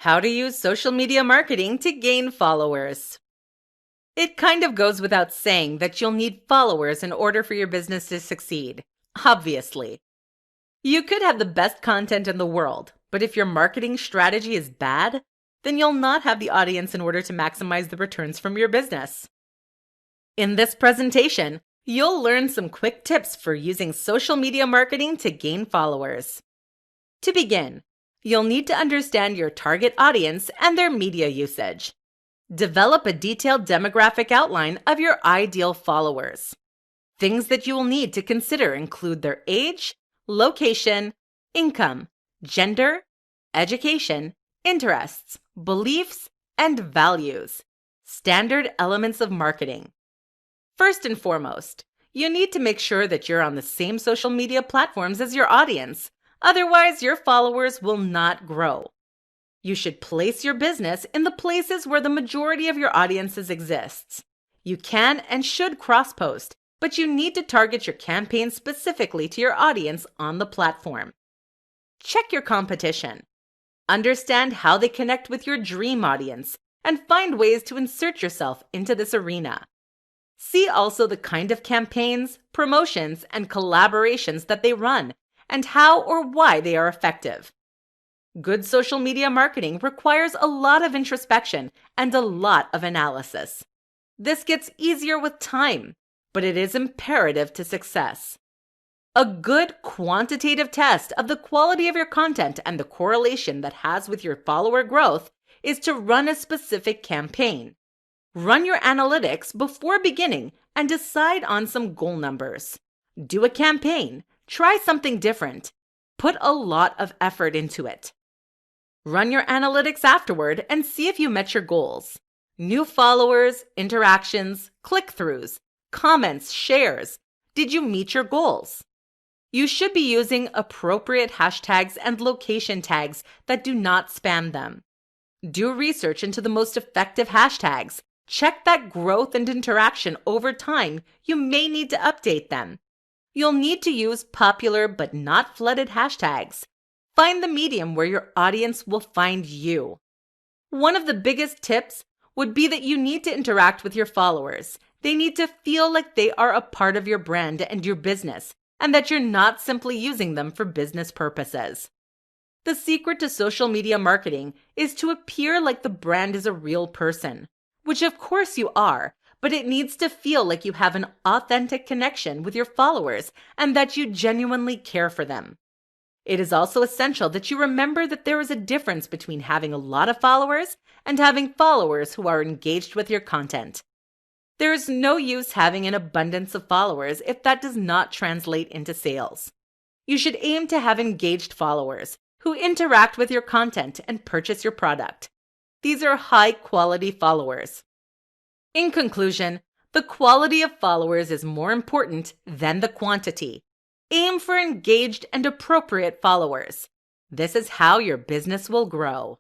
How to use social media marketing to gain followers. It kind of goes without saying that you'll need followers in order for your business to succeed. Obviously. You could have the best content in the world, but if your marketing strategy is bad, then you'll not have the audience in order to maximize the returns from your business. In this presentation, you'll learn some quick tips for using social media marketing to gain followers. To begin, you'll need to understand your target audience and their media usage. Develop a detailed demographic outline of your ideal followers. Things that you will need to consider include their age, location, income, gender, education, interests, beliefs, and values. Standard elements of marketing. First and foremost, you need to make sure that you're on the same social media platforms as your audience. Otherwise, your followers will not grow. You should place your business in the places where the majority of your audiences exists. You can and should cross-post, but you need to target your campaign specifically to your audience on the platform. Check your competition. Understand how they connect with your dream audience and find ways to insert yourself into this arena. See also the kind of campaigns, promotions, and collaborations that they run and how or why they are effective. Good social media marketing requires a lot of introspection and a lot of analysis. This gets easier with time, but it is imperative to success. A good quantitative test of the quality of your content and the correlation that has with your follower growth is to run a specific campaign. Run your analytics before beginning and decide on some goal numbers. Do a campaign. Try something different. Put a lot of effort into it. Run your analytics afterward and see if you met your goals. New followers, interactions, click-throughs, comments, shares. Did you meet your goals? You should be using appropriate hashtags and location tags that do not spam them. Do research into the most effective hashtags. Check that growth and interaction over time. You may need to update them. You'll need to use popular but not flooded hashtags. Find the medium where your audience will find you. One of the biggest tips would be that you need to interact with your followers. They need to feel like they are a part of your brand and your business, and that you're not simply using them for business purposes. The secret to social media marketing is to appear like the brand is a real person, which of course you are, but it needs to feel like you have an authentic connection with your followers and that you genuinely care for them. It is also essential that you remember that there is a difference between having a lot of followers and having followers who are engaged with your content. There is no use having an abundance of followers if that does not translate into sales. You should aim to have engaged followers who interact with your content and purchase your product. These are high-quality followers. In conclusion, the quality of followers is more important than the quantity. Aim for engaged and appropriate followers. This is how your business will grow.